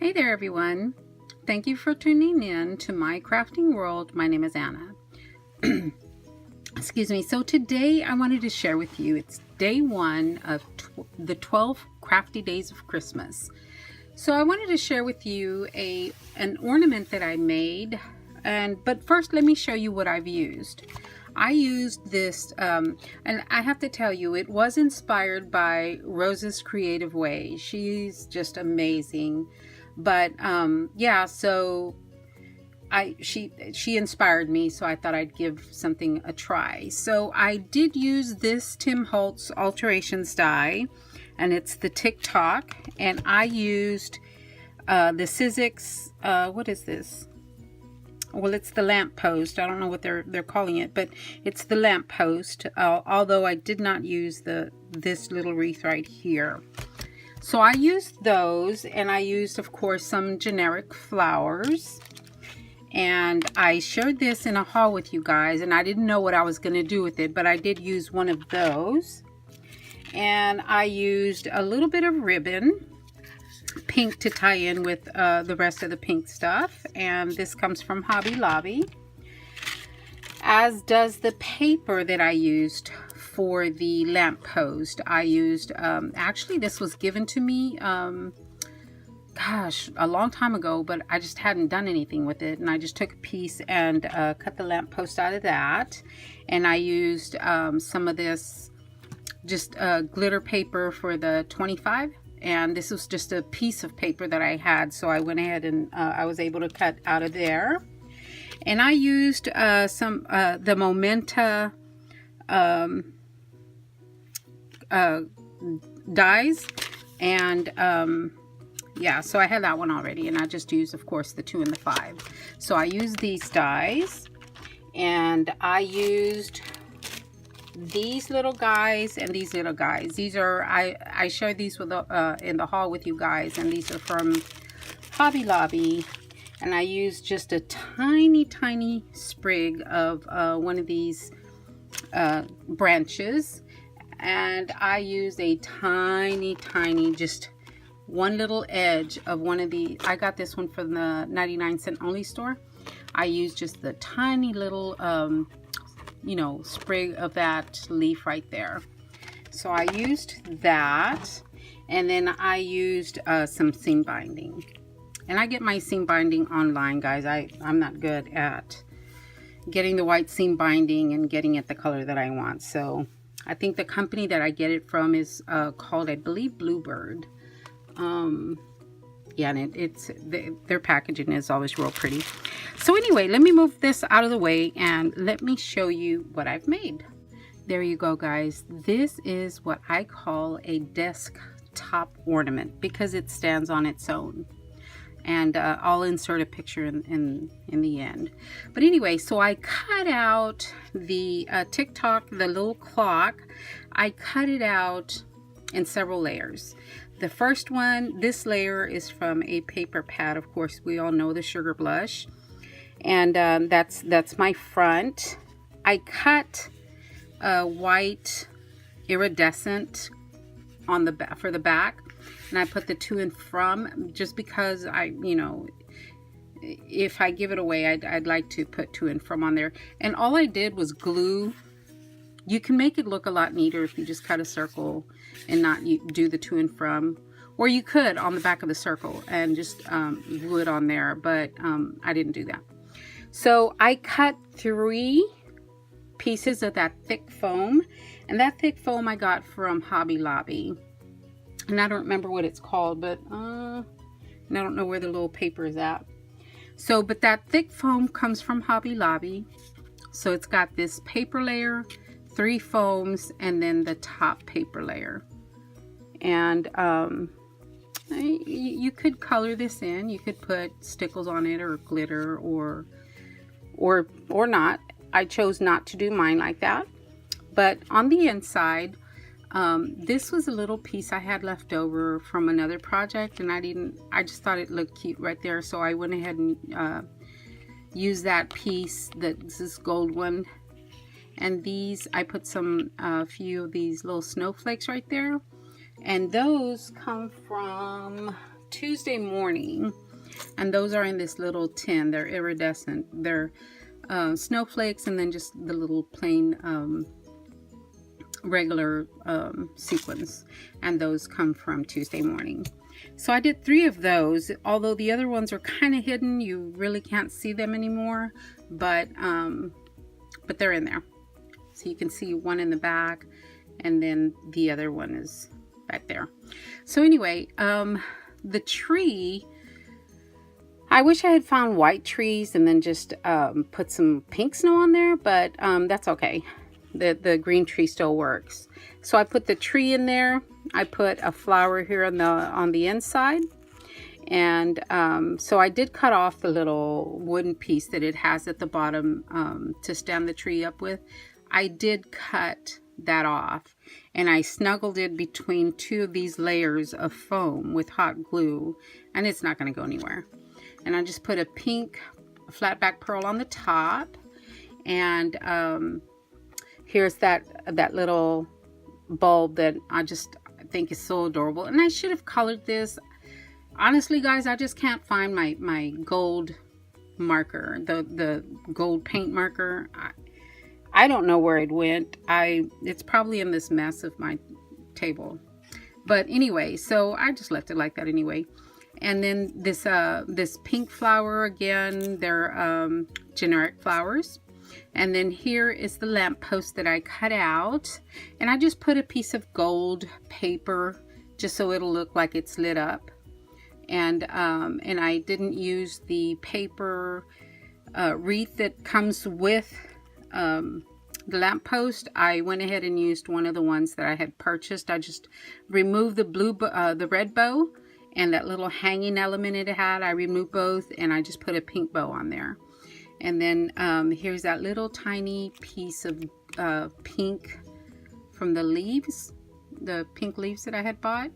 Hey there everyone. Thank you for tuning in to my crafting world. My name is Anna. Excuse me. So today I wanted to share with you, it's day one of the 12 crafty days of Christmas. So I wanted to share with you an ornament that I made, but first let me show you what I've used. I used this, and I have to tell you, it was inspired by Rose's Creative Way. She's just amazing. But yeah, so she inspired me, so I thought I'd give something a try. So I did use this Tim Holtz Alterations die, and it's the TikTok, and I used the Sizzix, what is this? Well, it's the lamp post. I don't know what they're calling it, but it's the lamp post. Although I did not use this little wreath right here. So I used those, and I used, of course, some generic flowers. And I shared this in a haul with you guys, and I didn't know what I was going to do with it, but I did use one of those. And I used a little bit of ribbon, pink, to tie in with the rest of the pink stuff. And this comes from Hobby Lobby, as does the paper that I used for the lamp post. I used, actually this was given to me, gosh, a long time ago, but I just hadn't done anything with it. And I just took a piece and cut the lamp post out of that. And I used some of this just glitter paper for the 25. And this was just a piece of paper that I had. So I went ahead and I was able to cut out of there. And I used the Momenta dies, and yeah, so I had that one already, and I just used, of course, the 2 and the 5. So I used these dies, and I used these little guys and these little guys. These are, I shared these with in the haul with you guys, and these are from Hobby Lobby. And I used just a tiny sprig of one of these branches. And I used a tiny, just one little edge of one of the, I got this one from the 99-cent only store. I used just the tiny little, you know, sprig of that leaf right there. So I used that. And then I used some seam binding. And I get my seam binding online, guys. I'm not good at getting the white seam binding and getting it the color that I want. So I think the company that I get it from is called, I believe, Bluebird. Yeah, and their packaging is always real pretty. So anyway, let me move this out of the way and let me show you what I've made. There you go, guys. This is what I call a desktop ornament because it stands on its own. And I'll insert a picture in the end. But anyway, so I cut out the TikTok, the little clock. I cut it out in several layers. The first one, this layer is from a paper pad. Of course, we all know the Sugar Blush. And that's my front. I cut white iridescent on for the back. And I put the to and from just because you know, if I give it away, I'd like to put to and from on there. And all I did was glue. You can make it look a lot neater if you just cut a circle and not do the to and from. Or you could on the back of the circle and just glue it on there. But I didn't do that. So I cut 3 pieces of that thick foam. And that thick foam I got from Hobby Lobby. And I don't remember what it's called, but and I don't know where the little paper is at. So, but that thick foam comes from Hobby Lobby. So it's got this paper layer, 3 foams, and then the top paper layer. And you could color this in. You could put stickles on it or glitter or not. I chose not to do mine like that. But on the inside, this was a little piece I had left over from another project, and I just thought it looked cute right there, so I went ahead and used that piece. This gold one, and these I put some few of these little snowflakes right there, and those come from Tuesday morning, and those are in this little tin. They're iridescent. They're snowflakes, and then just the little plain regular sequins, and those come from Tuesday morning. So I did 3 of those, although the other ones are kind of hidden. You really can't see them anymore, but they're in there. So you can see one in the back, and then the other one is back there. So anyway, the tree, I wish I had found white trees and then just put some pink snow on there, but that's okay. The green tree still works. So I put the tree in there. I put a flower here on the inside, and so I did cut off the little wooden piece that it has at the bottom to stand the tree up with. I did cut that off, and I snuggled it between 2 of these layers of foam with hot glue, and it's not going to go anywhere. And I just put a pink flat back pearl on the top, and here's that little bulb that I think is so adorable. And I should have colored this. Honestly, guys, I just can't find my gold marker, the gold paint marker. I don't know where it went. It's probably in this mess of my table. But anyway, so I just left it like that anyway. And then this pink flower, again, they're generic flowers. And then here is the lamppost that I cut out. And I just put a piece of gold paper just so it'll look like it's lit up. And I didn't use the paper wreath that comes with the lamppost. I went ahead and used one of the ones that I had purchased. I just removed the red bow and that little hanging element it had. I removed both, and I just put a pink bow on there. And then here's that little tiny piece of pink from the leaves, the pink leaves that I had bought.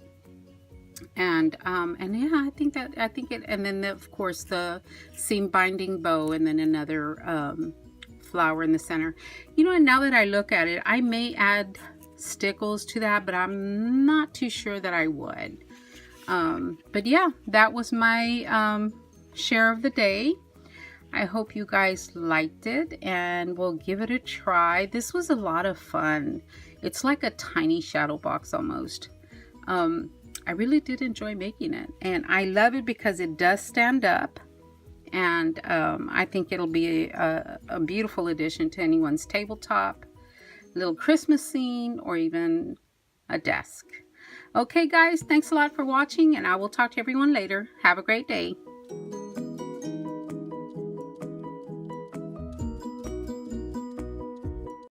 And yeah, I think it, and then of course the seam binding bow, and then another flower in the center. You know, and now that I look at it, I may add stickles to that, but I'm not too sure that I would. But yeah, that was my share of the day. I hope you guys liked it, and we'll give it a try. This was a lot of fun. It's like a tiny shadow box almost. I really did enjoy making it, and I love it because it does stand up, and I think it'll be a beautiful addition to anyone's tabletop, little Christmas scene, or even a desk. Okay guys, thanks a lot for watching, and I will talk to everyone later. Have a great day.